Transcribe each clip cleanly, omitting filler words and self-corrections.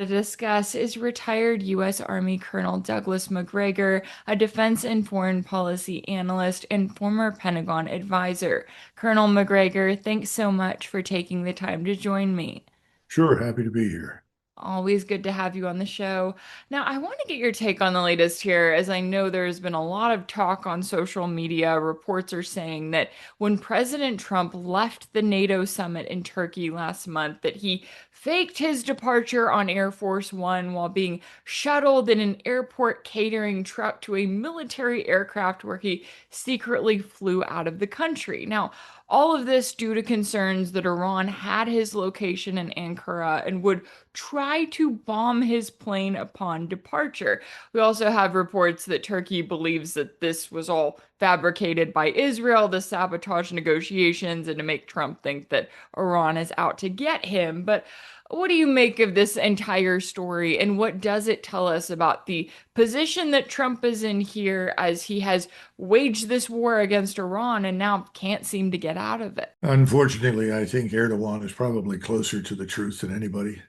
To discuss is retired U.S. Army Colonel Douglas Macgregor, a defense and foreign policy analyst and former Pentagon advisor. Colonel Macgregor, thanks so much for taking the time to join me. Sure, happy to be here. Always good to have you on the show. Now, I want to get your take on the latest here, as I know there's been a lot of talk on social media. Reports are saying that when President Trump left the NATO summit in Turkey last month, that he faked his departure on Air Force One while being shuttled in an airport catering truck to a military aircraft where he secretly flew out of the country. Now, all of this due to concerns that Iran had his location in Ankara and would try to bomb his plane upon departure. We also have reports that Turkey believes that this was all fabricated by Israel to sabotage negotiations and to make Trump think that Iran is out to get him. But what do you make of this entire story, and what does it tell us about the position that Trump is in here as he has waged this war against Iran and now can't seem to get out of it? Unfortunately, I think Erdogan is probably closer to the truth than anybody.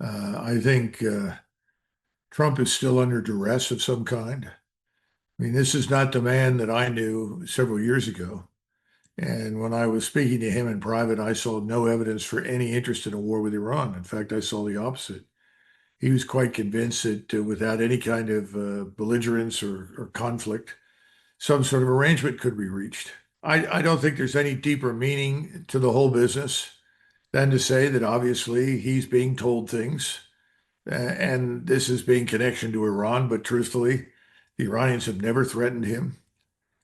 I think Trump is still under duress of some kind. I mean, this is not the man that I knew several years ago. And when I was speaking to him in private, I saw no evidence for any interest in a war with Iran. In fact, I saw the opposite. He was quite convinced that without any kind of belligerence or conflict, some sort of arrangement could be reached. I don't think there's any deeper meaning to the whole business than to say that obviously he's being told things, and this is being connection to Iran. But truthfully, the Iranians have never threatened him,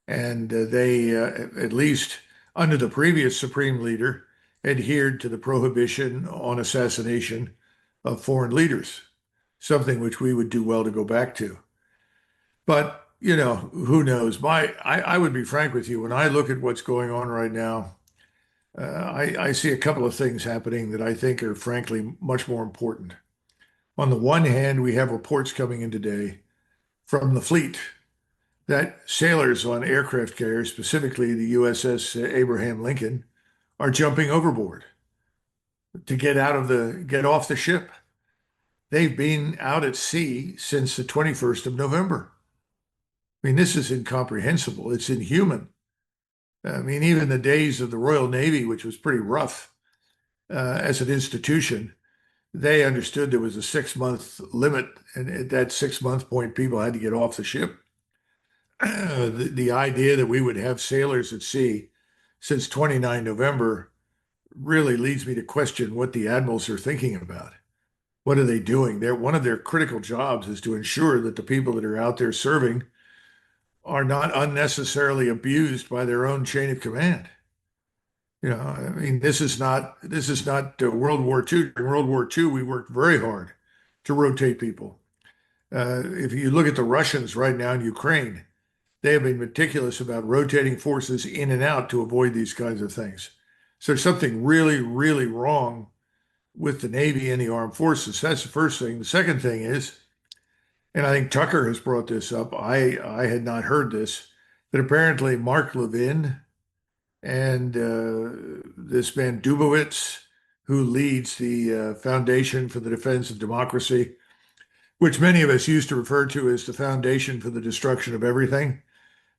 and they, at least under the previous supreme leader, adhered to the prohibition on assassination of foreign leaders, something which we would do well to go back to. But, who knows? I would be frank with you. When I look at what's going on right now, I see a couple of things happening that I think are frankly much more important. On the one hand, we have reports coming in today from the fleet that sailors on aircraft carriers, specifically the USS Abraham Lincoln, are jumping overboard to get off the ship. They've been out at sea since the 21st of November. I mean, this is incomprehensible. It's inhuman. I mean, even the days of the Royal Navy, which was pretty rough as an institution, they understood there was a 6 month limit. And at that 6 month point, people had to get off the ship. The idea that we would have sailors at sea since 29 November really leads me to question what the admirals are thinking about. What are they doing? One of their critical jobs is to ensure that the people that are out there serving are not unnecessarily abused by their own chain of command. I mean, this is not World War II. During World War II, we worked very hard to rotate people. If you look at the Russians right now in Ukraine, they have been meticulous about rotating forces in and out to avoid these kinds of things. So there's something really, really wrong with the Navy and the armed forces. That's the first thing. The second thing is, and I think Tucker has brought this up, I had not heard this, that apparently Mark Levin and this man Dubowitz, who leads the Foundation for the Defense of Democracy, which many of us used to refer to as the Foundation for the Destruction of Everything.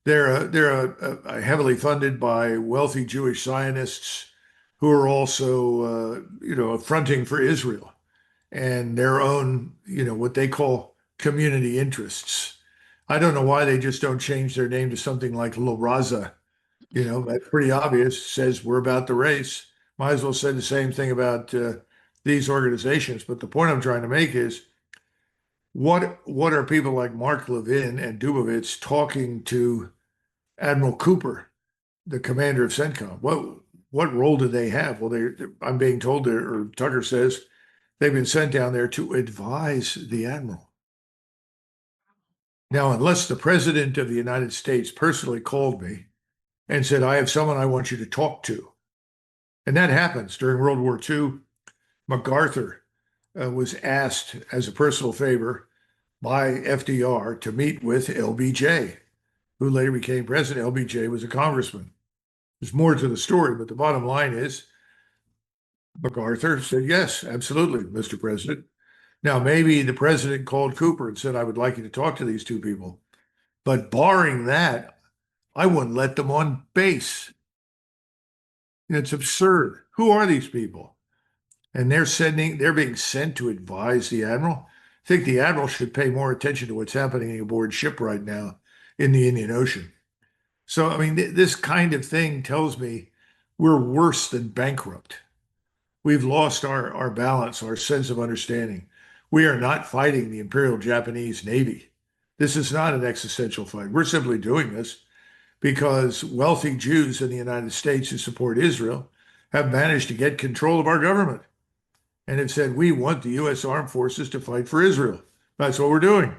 They're heavily funded by wealthy Jewish Zionists who are also, fronting for Israel and their own, what they call community interests. I don't know why they just don't change their name to something like La Raza. That's pretty obvious. Says we're about the race. Might as well say the same thing about these organizations. But the point I'm trying to make is, what are people like Mark Levin and Dubowitz talking to Admiral Cooper, the commander of CENTCOM? What role do they have? Well, I'm being told, or Tucker says, they've been sent down there to advise the admiral. Now, unless the president of the United States personally called me and said, I have someone I want you to talk to. And that happens during World War II. MacArthur was asked as a personal favor by FDR to meet with LBJ, who later became president. LBJ was a congressman. There's more to the story, but the bottom line is MacArthur said, yes, absolutely, Mr. President. Now, maybe the president called Cooper and said, I would like you to talk to these two people. But barring that, I wouldn't let them on base. It's absurd. Who are these people? And they're being sent to advise the admiral. I think the admiral should pay more attention to what's happening aboard ship right now in the Indian Ocean. So, I mean, this kind of thing tells me we're worse than bankrupt. We've lost our balance, our sense of understanding. We are not fighting the Imperial Japanese Navy. This is not an existential fight. We're simply doing this because wealthy Jews in the United States who support Israel have managed to get control of our government and have said, we want the U.S. armed forces to fight for Israel. That's what we're doing.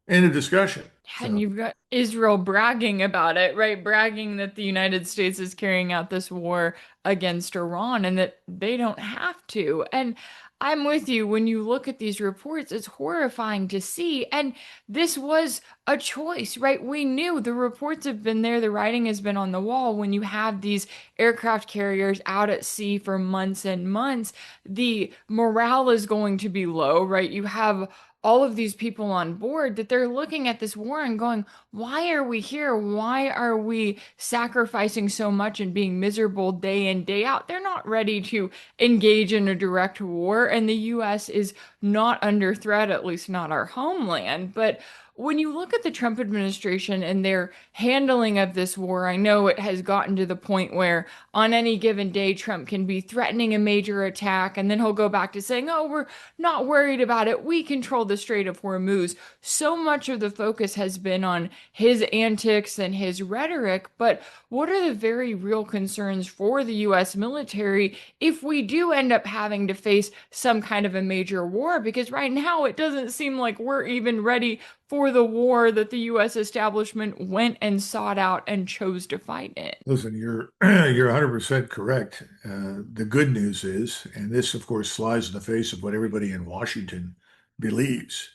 End of discussion. And So, you've got Israel bragging about it, right? Bragging that the United States is carrying out this war against Iran and that they don't have to. And I'm with you. When you look at these reports, it's horrifying to see. And this was a choice, right? We knew the reports have been there, the writing has been on the wall. When you have these aircraft carriers out at sea for months and months, the morale is going to be low, right? You have all of these people on board that they're looking at this war and going, why are we here? Why are we sacrificing so much and being miserable day in, day out? They're not ready to engage in a direct war, and the US is not under threat, at least not our homeland. But when you look at the Trump administration and their handling of this war, I know it has gotten to the point where on any given day, Trump can be threatening a major attack, and then he'll go back to saying, oh, we're not worried about it. We control the Strait of Hormuz. So much of the focus has been on his antics and his rhetoric, but what are the very real concerns for the US military if we do end up having to face some kind of a major war? Because right now it doesn't seem like we're even ready for the war that the US establishment went and sought out and chose to fight in. listen, you're 100% correct. The good news is, and this, of course, flies in the face of what everybody in Washington believes,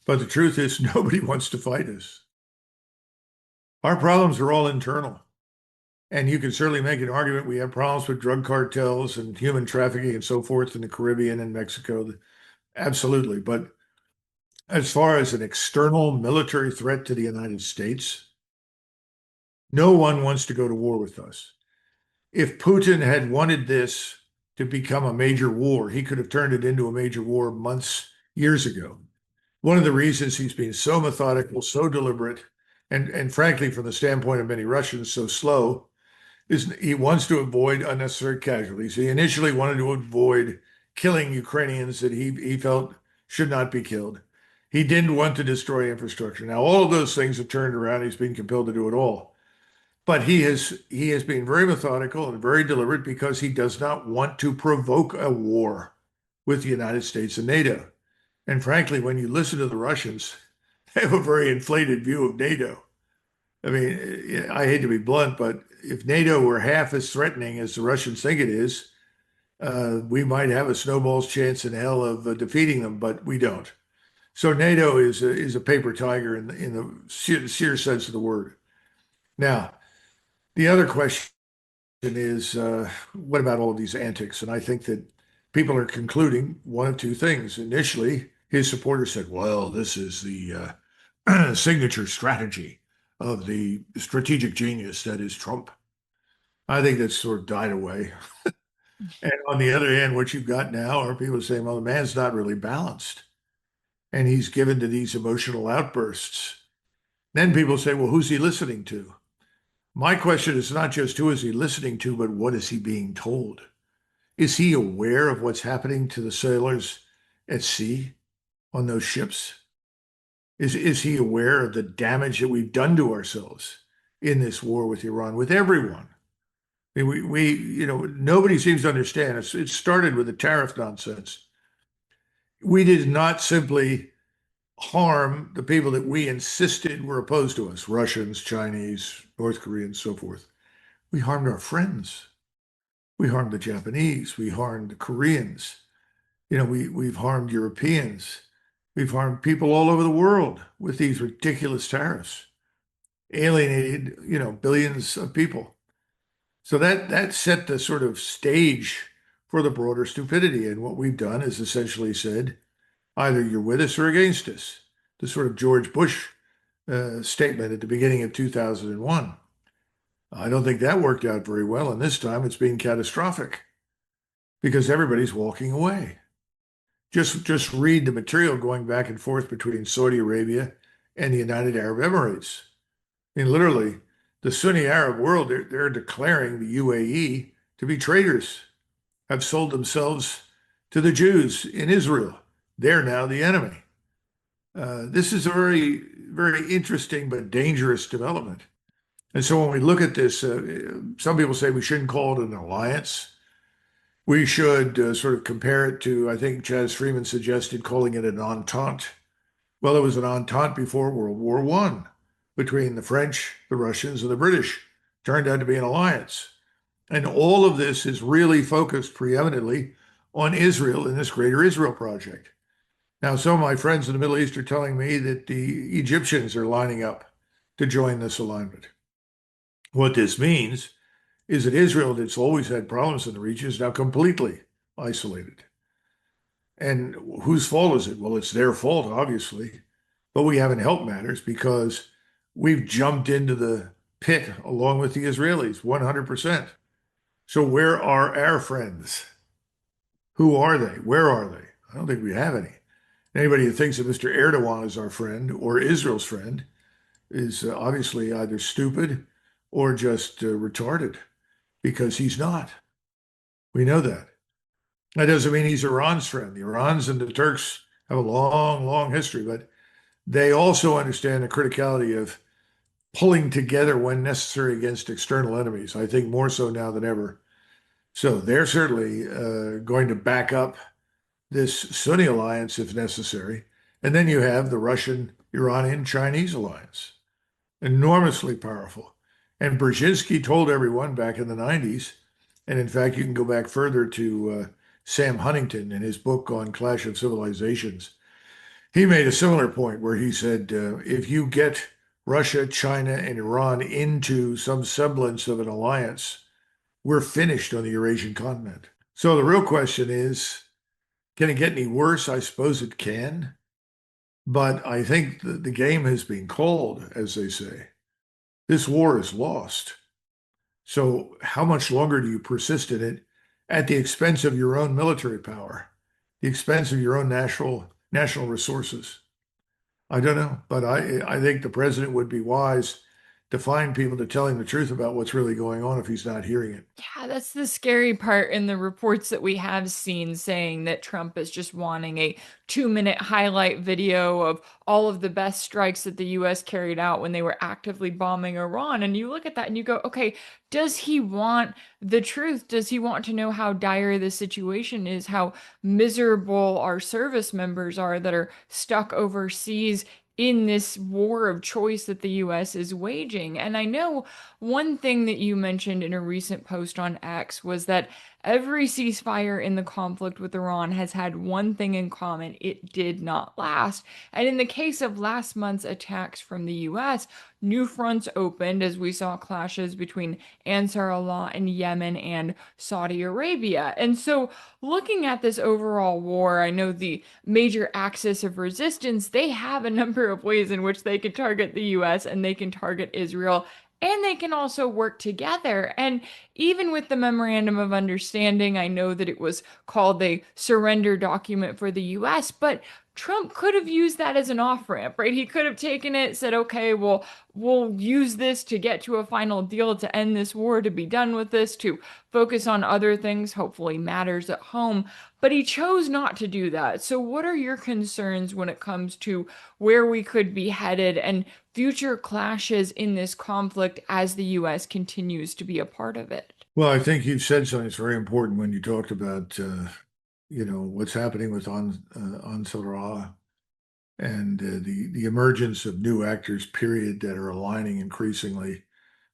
but the truth is, nobody wants to fight us. Our problems are all internal. And you can certainly make an argument we have problems with drug cartels and human trafficking and so forth in the Caribbean and Mexico. Absolutely. But as far as an external military threat to the United States, no one wants to go to war with us. If Putin had wanted this to become a major war, he could have turned it into a major war months, years ago. One of the reasons he's been so methodical, so deliberate, and frankly, from the standpoint of many Russians, so slow, is he wants to avoid unnecessary casualties. He initially wanted to avoid killing Ukrainians that he felt should not be killed. He didn't want to destroy infrastructure. Now, all of those things have turned around. He's been compelled to do it all. But he has been very methodical and very deliberate because he does not want to provoke a war with the United States and NATO. And frankly, when you listen to the Russians, they have a very inflated view of NATO. I mean, I hate to be blunt, but if NATO were half as threatening as the Russians think it is, we might have a snowball's chance in hell of defeating them, but we don't. So NATO is a paper tiger in the sheer sense of the word. Now, the other question is, what about all of these antics? And I think that people are concluding one of two things. Initially, his supporters said, well, this is the signature strategy of the strategic genius that is Trump. I think that's sort of died away. And on the other hand, what you've got now are people saying, well, the man's not really balanced and he's given to these emotional outbursts. Then people say, well, who's he listening to? My question is not just who is he listening to, but what is he being told? Is he aware of what's happening to the sailors at sea on those ships? Is he aware of the damage that we've done to ourselves in this war with Iran, with everyone? I mean, nobody seems to understand. It started with the tariff nonsense. We did not simply harm the people that we insisted were opposed to us, Russians, Chinese, North Koreans, so forth. We harmed our friends. We harmed the Japanese. We harmed the Koreans. We've harmed Europeans. We've harmed people all over the world with these ridiculous tariffs, alienated, billions of people. So that set the sort of stage for the broader stupidity. And what we've done is essentially said, Either you're with us or against us. The sort of George Bush statement at the beginning of 2001. I don't think that worked out very well, and this time it's being catastrophic because everybody's walking away. Just read the material going back and forth between Saudi Arabia and the United Arab Emirates. I mean, literally, the Sunni Arab world, they're declaring the UAE to be traitors, have sold themselves to the Jews in Israel. They're now the enemy. This is a very, very interesting but dangerous development. And so when we look at this, some people say we shouldn't call it an alliance. We should sort of compare it to, I think Chaz Freeman suggested calling it an entente. Well, it was an entente before World War I between the French, the Russians, and the British. Turned out to be an alliance. And all of this is really focused preeminently on Israel in this Greater Israel Project. Now, some of my friends in the Middle East are telling me that the Egyptians are lining up to join this alignment. What this means is that Israel, that's always had problems in the region, is now completely isolated. And whose fault is it? Well, it's their fault, obviously, but we haven't helped matters because we've jumped into the pit along with the Israelis, 100%. So where are our friends? Who are they? Where are they? I don't think we have any. Anybody who thinks that Mr. Erdogan is our friend or Israel's friend is obviously either stupid or just retarded because he's not. We know that. That doesn't mean he's Iran's friend. The Irans and the Turks have a long, long history, but they also understand the criticality of pulling together when necessary against external enemies. I think more so now than ever. So they're certainly going to back up this Sunni alliance if necessary. And then you have the Russian, Iranian, Chinese alliance, enormously powerful. And Brzezinski told everyone back in the 90s, and in fact, you can go back further to Sam Huntington in his book on Clash of Civilizations. He made a similar point where he said, if you get Russia, China, and Iran into some semblance of an alliance, we're finished on the Eurasian continent. So the real question is, can it get any worse? I suppose it can. But I think the game has been called, as they say. This war is lost. So how much longer do you persist in it at the expense of your own military power, the expense of your own national resources? I don't know, but I think the president would be wise to find people to tell him the truth about what's really going on if he's not hearing it. Yeah, that's the scary part in the reports that we have seen saying that Trump is just wanting a 2-minute highlight video of all of the best strikes that the US carried out when they were actively bombing Iran. And you look at that and you go, okay, does he want the truth? Does he want to know how dire the situation is, how miserable our service members are that are stuck overseas in this war of choice that the US is waging? And I know one thing that you mentioned in a recent post on X was that every ceasefire in the conflict with Iran has had one thing in common: it did not last. And in the case of last month's attacks from the US, new fronts opened as we saw clashes between Ansar Allah in Yemen and Saudi Arabia. And so, looking at this overall war, I know the major axis of resistance, they have a number of ways in which they can target the US and they can target Israel, and they can also work together. And even with the memorandum of understanding, I know that it was called a surrender document for the US, but Trump could have used that as an off ramp, right? He could have taken it, said, okay, well, we'll use this to get to a final deal, to end this war, to be done with this, to focus on other things, hopefully matters at home. But he chose not to do that. So, what are your concerns when it comes to where we could be headed and future clashes in this conflict as the US continues to be a part of it? Well, I think you've said something that's very important when you talked about, what's happening with Ansar and the emergence of new actors, period, that are aligning increasingly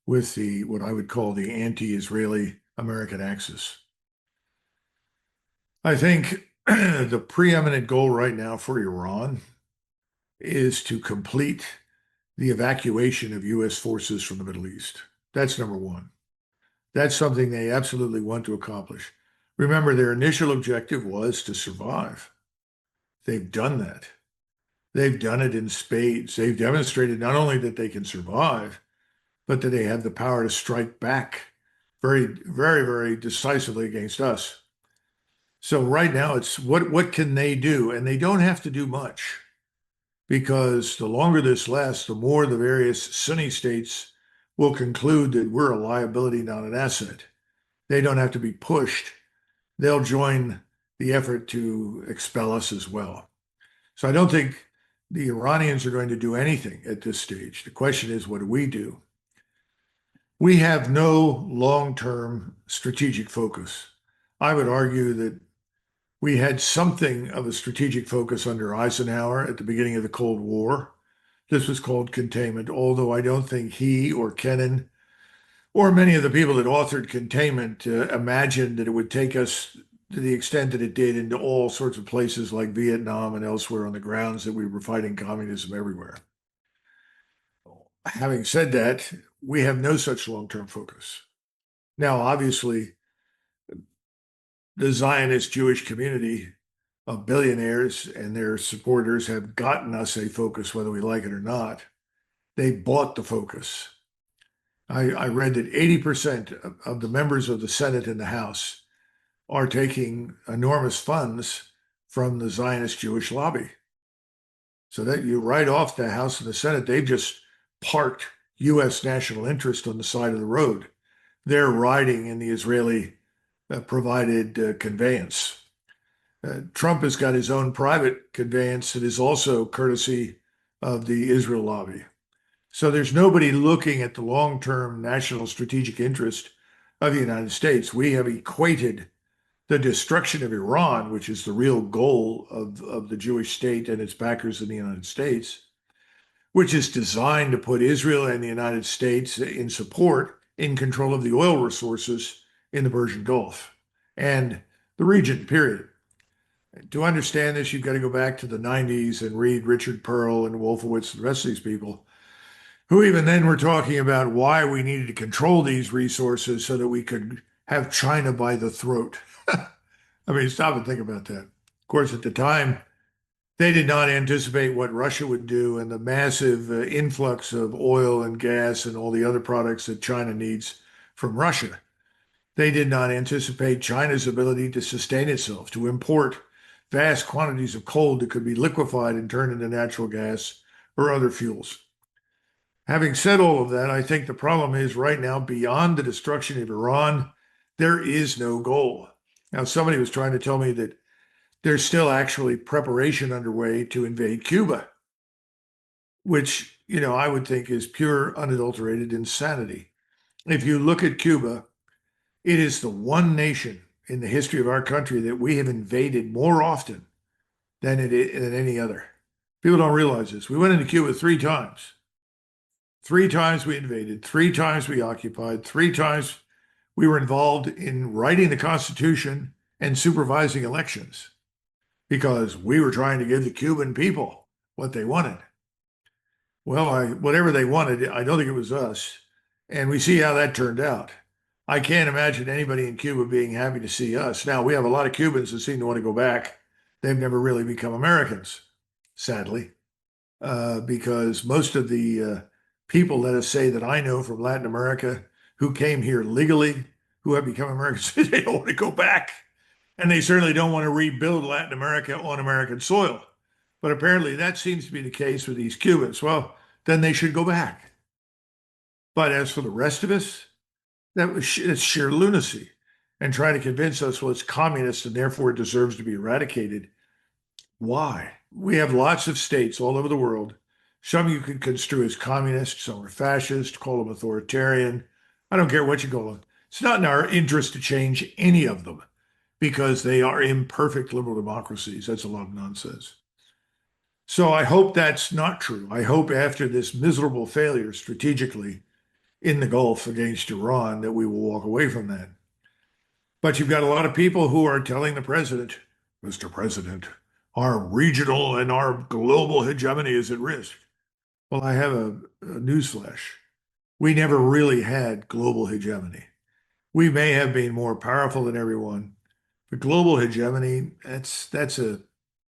with the what I would call the anti-Israeli American axis. I think the preeminent goal right now for Iran is to complete the evacuation of U.S. forces from the Middle East. That's number one. That's something they absolutely want to accomplish. Remember, their initial objective was to survive. they've done that. They've done it in spades. They've demonstrated not only that they can survive, but that they have the power to strike back very, very, very decisively against us. So right now it's what can they do? And they don't have to do much because the longer this lasts, the more the various Sunni states will conclude that we're a liability, not an asset. They don't have to be pushed. They'll join the effort to expel us as well. So I don't think the Iranians are going to do anything at this stage. The question is, what do we do? We have no long-term strategic focus. I would argue that we had something of a strategic focus under Eisenhower at the beginning of the Cold War. This was called containment, although I don't think he or Kennan or many of the people that authored containment imagined that it would take us to the extent that it did into all sorts of places like Vietnam and elsewhere on the grounds that we were fighting communism everywhere. Having said that, we have no such long-term focus. Now, obviously, the Zionist Jewish community of billionaires and their supporters have gotten us a focus, whether we like it or not. They bought the focus. I read that 80% of the members of the Senate and the House are taking enormous funds from the Zionist Jewish lobby. So that you write off the House and the Senate, they've just parked U.S. national interest on the side of the road. They're riding in the Israeli provided conveyance. Trump has got his own private conveyance that is also courtesy of the Israel lobby. So there's nobody looking at the long-term national strategic interest of the United States. We have equated the destruction of Iran, which is the real goal of the Jewish state and its backers in the United States, which is designed to put Israel and the United States in support in control of the oil resources in the Persian Gulf and the region, period. To understand this, you've got to go back to the 90s and read Richard Pearl and Wolfowitz and the rest of these people, who even then were talking about why we needed to control these resources so that we could have China by the throat. I mean, stop and think about that. Of course, at the time, they did not anticipate what Russia would do and the massive influx of oil and gas and all the other products that China needs from Russia. They did not anticipate China's ability to sustain itself, to import vast quantities of coal that could be liquefied and turned into natural gas or other fuels. Having said all of that, I think the problem is right now, beyond the destruction of Iran, there is no goal. Now, somebody was trying to tell me that there's still actually preparation underway to invade Cuba, which, I would think is pure, unadulterated insanity. If you look at Cuba, it is the one nation in the history of our country that we have invaded more often than any other. People don't realize this. We went into Cuba 3 times. 3 times we invaded, 3 times we occupied, 3 times we were involved in writing the Constitution and supervising elections because we were trying to give the Cuban people what they wanted. Well, whatever they wanted, I don't think it was us. And we see how that turned out. I can't imagine anybody in Cuba being happy to see us. Now, we have a lot of Cubans that seem to want to go back. They've never really become Americans, sadly, because most of the people, let us say, that I know from Latin America who came here legally, who have become Americans, they don't want to go back. And they certainly don't want to rebuild Latin America on American soil. But apparently that seems to be the case with these Cubans. Well, then they should go back. But as for the rest of us, it's sheer lunacy. And trying to convince us, well, it's communist and therefore it deserves to be eradicated. Why? We have lots of states all over the world. Some you could construe as communist, some are fascist, call them authoritarian. I don't care what you call them. It's not in our interest to change any of them because they are imperfect liberal democracies. That's a lot of nonsense. So I hope that's not true. I hope after this miserable failure strategically in the Gulf against Iran that we will walk away from that. But you've got a lot of people who are telling the president, Mr. President, our regional and our global hegemony is at risk. Well, I have a newsflash. We never really had global hegemony. We may have been more powerful than everyone, but global hegemony, that's a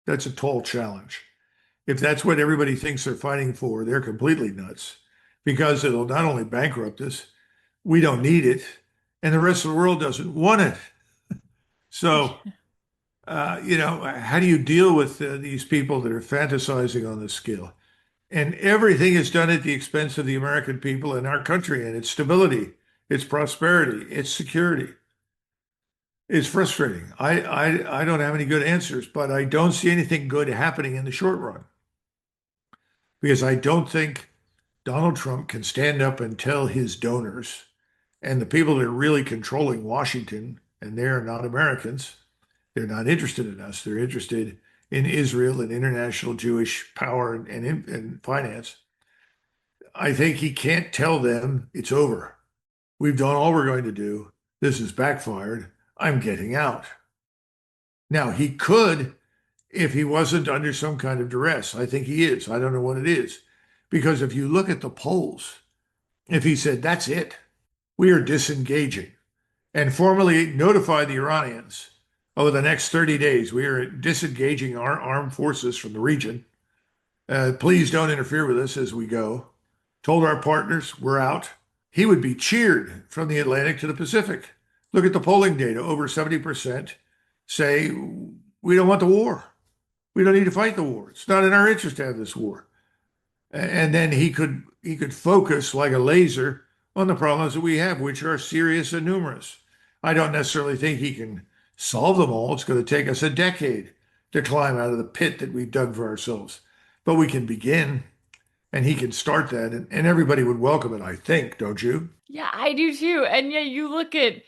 That's a tall challenge. If that's what everybody thinks they're fighting for, they're completely nuts because it'll not only bankrupt us, we don't need it, and the rest of the world doesn't want it. So, how do you deal with these people that are fantasizing on this scale? And everything is done at the expense of the American people and our country and its stability, its prosperity, its security. It's frustrating. I don't have any good answers, but I don't see anything good happening in the short run because I don't think Donald Trump can stand up and tell his donors and the people that are really controlling Washington, and they're not Americans, they're not interested in us. They're interested in Israel and international Jewish power and finance. I think he can't tell them it's over. We've done all we're going to do. This has backfired. I'm getting out. Now, he could if he wasn't under some kind of duress. I think he is. I don't know what it is. Because if you look at the polls, if he said, that's it, we are disengaging, and formally notify the Iranians over the next 30 days, we are disengaging our armed forces from the region. Please don't interfere with us as we go. Told our partners we're out. He would be cheered from the Atlantic to the Pacific. Look at the polling data. Over 70% say we don't want the war. We don't need to fight the war. It's not in our interest to have this war. And then he could focus like a laser on the problems that we have, which are serious and numerous. I don't necessarily think he can solve them all. It's going to take us a decade to climb out of the pit that we've dug for ourselves. But we can begin, and he can start that, and everybody would welcome it, I think, don't you? Yeah, I do too. And yeah, you look at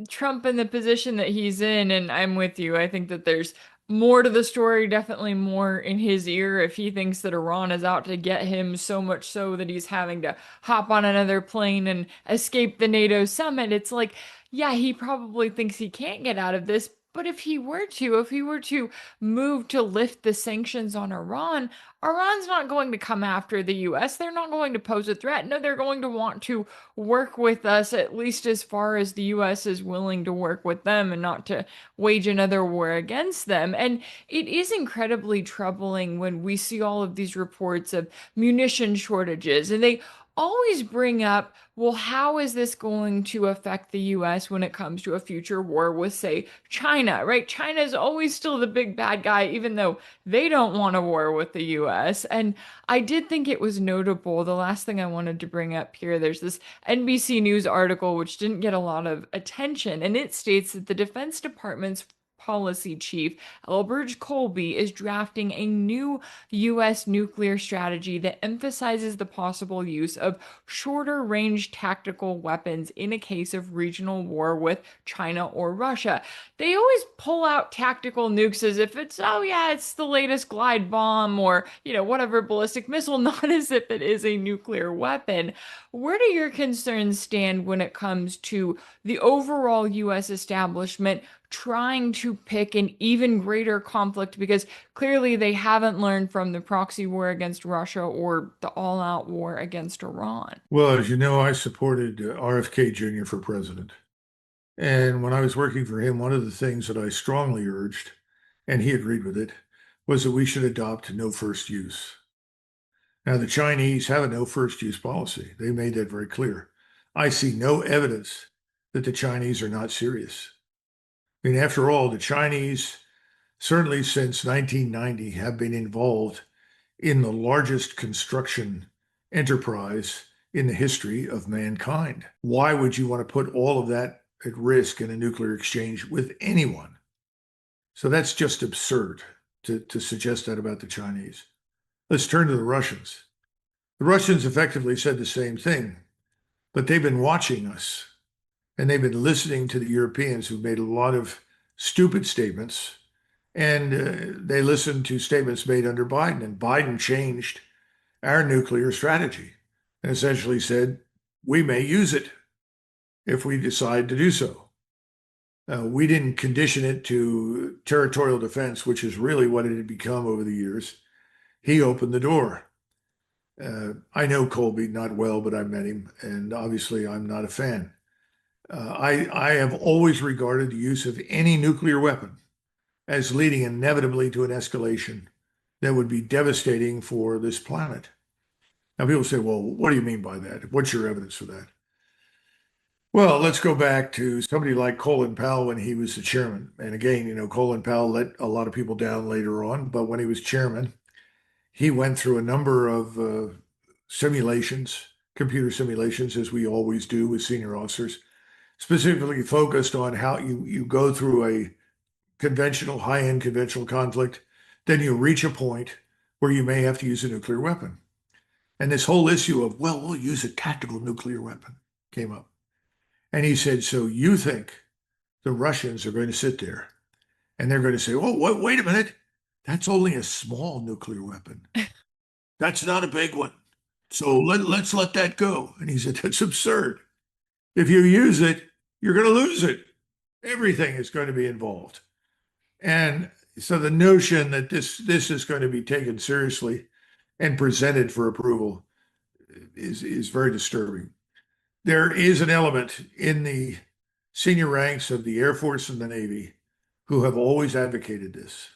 Trump in the position that he's in, and I'm with you. I think that there's more to the story, definitely more in his ear if he thinks that Iran is out to get him, so much so that he's having to hop on another plane and escape the NATO summit. It's like, yeah, he probably thinks he can't get out of this. But if he were to move to lift the sanctions on Iran, Iran's not going to come after the US. They're not going to pose a threat. No, they're going to want to work with us, at least as far as the US is willing to work with them and not to wage another war against them. And it is incredibly troubling when we see all of these reports of munition shortages, and they always bring up, well, how is this going to affect the US when it comes to a future war with, say, China, right? China is always still the big bad guy, even though they don't want a war with the US. And I did think it was notable. The last thing I wanted to bring up here, there's this NBC News article which didn't get a lot of attention, and it states that the Defense Department's policy chief, Elbridge Colby, is drafting a new U.S. nuclear strategy that emphasizes the possible use of shorter range tactical weapons in a case of regional war with China or Russia. They always pull out tactical nukes as if it's, oh yeah, it's the latest glide bomb or, whatever ballistic missile, not as if it is a nuclear weapon. Where do your concerns stand when it comes to the overall US establishment trying to pick an even greater conflict, because clearly they haven't learned from the proxy war against Russia or the all-out war against Iran? Well, as you know, I supported RFK Jr. for president. And when I was working for him, one of the things that I strongly urged, and he agreed with it, was that we should adopt no first use. Now, the Chinese have a no first use policy. They made that very clear. I see no evidence that the Chinese are not serious. I mean, after all, the Chinese, certainly since 1990, have been involved in the largest construction enterprise in the history of mankind. Why would you want to put all of that at risk in a nuclear exchange with anyone? So that's just absurd to suggest that about the Chinese. Let's turn to the Russians. The Russians effectively said the same thing, but they've been watching us and they've been listening to the Europeans who've made a lot of stupid statements. And they listened to statements made under Biden, and Biden changed our nuclear strategy and essentially said, we may use it if we decide to do so. We didn't condition it to territorial defense, which is really what it had become over the years. He opened the door. I know Colby not well, but I met him, and obviously I'm not a fan. I have always regarded the use of any nuclear weapon as leading inevitably to an escalation that would be devastating for this planet. Now, people say, well, what do you mean by that? What's your evidence for that? Well, let's go back to somebody like Colin Powell when he was the chairman. And again, Colin Powell let a lot of people down later on, but when he was chairman, he went through a number of simulations, computer simulations, as we always do with senior officers, specifically focused on how you go through a conventional, high-end conventional conflict, then you reach a point where you may have to use a nuclear weapon. And this whole issue of, well, we'll use a tactical nuclear weapon came up. And he said, so you think the Russians are going to sit there and they're going to say, oh, wait a minute. That's only a small nuclear weapon. That's not a big one. So let's let that go. And he said, that's absurd. If you use it, you're going to lose it. Everything is going to be involved. And so the notion that this is going to be taken seriously and presented for approval is very disturbing. There is an element in the senior ranks of the Air Force and the Navy who have always advocated this.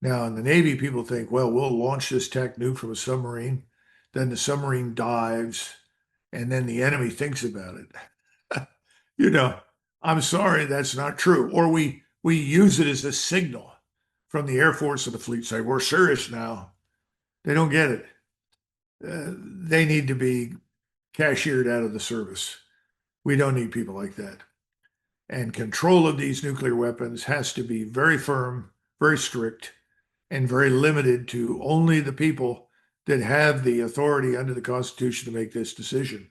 Now, in the Navy, people think, well, we'll launch this TAC nuke from a submarine, then the submarine dives, and then the enemy thinks about it. you know, I'm sorry, that's not true. Or we use it as a signal from the Air Force and the fleet, say, we're serious now. They don't get it. They need to be cashiered out of the service. We don't need people like that. And control of these nuclear weapons has to be very firm, very strict, and very limited to only the people that have the authority under the Constitution to make this decision.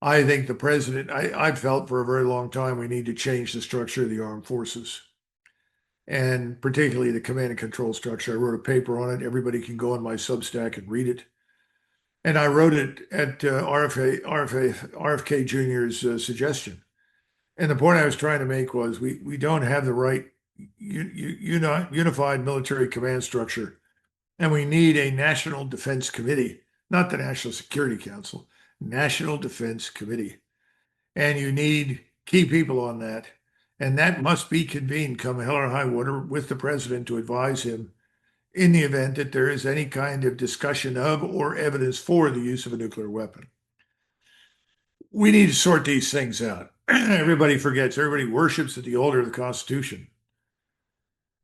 I think the president, I've felt for a very long time we need to change the structure of the armed forces, and particularly the command and control structure. I wrote a paper on it. Everybody can go on my Substack and read it. And I wrote it at RFK Jr.'s suggestion. And the point I was trying to make was we don't have the right unified military command structure. And we need a National Defense Committee, not the National Security Council, National Defense Committee. And you need key people on that. And that must be convened come hell or high water with the president to advise him in the event that there is any kind of discussion of or evidence for the use of a nuclear weapon. We need to sort these things out. Everybody forgets, everybody worships at the altar of the Constitution.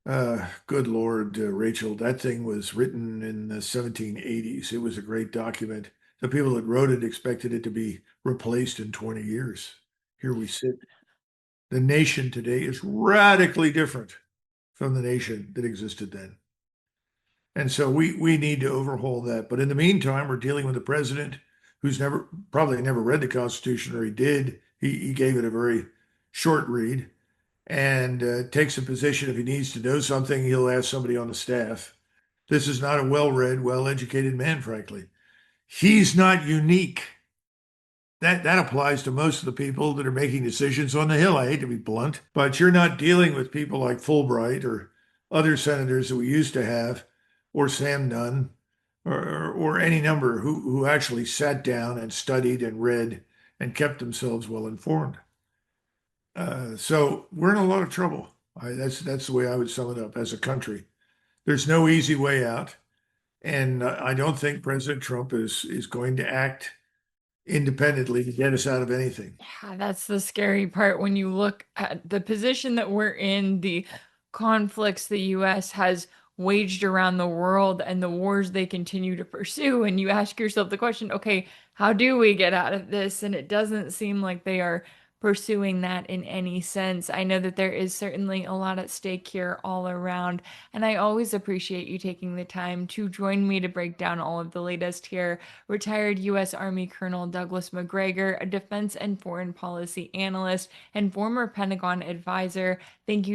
Good Lord, Rachel, that thing was written in the 1780s. It was a great document. The people that wrote it expected it to be replaced in 20 years. Here we sit. The nation today is radically different from the nation that existed then. And so we need to overhaul that. But in the meantime, we're dealing with a president who's probably never read the Constitution, or he did. He gave it a very short read, and takes a position. If he needs to know something, he'll ask somebody on the staff. This is not a well-read, well-educated man, frankly. He's not unique. That applies to most of the people that are making decisions on the Hill. I hate to be blunt, but you're not dealing with people like Fulbright or other senators that we used to have, or Sam Nunn, or any number who actually sat down and studied and read and kept themselves well informed. So we're in a lot of trouble. That's the way I would sum it up as a country. There's no easy way out, and I don't think President Trump is going to act independently to get us out of anything. Yeah, that's the scary part when you look at the position that we're in, the conflicts the US has waged around the world and the wars they continue to pursue. And you ask yourself the question, okay, how do we get out of this? And it doesn't seem like they are pursuing that in any sense. I know that there is certainly a lot at stake here all around, and I always appreciate you taking the time to join me to break down all of the latest here. Retired U.S. Army Colonel Douglas Macgregor, a defense and foreign policy analyst and former Pentagon advisor. Thank you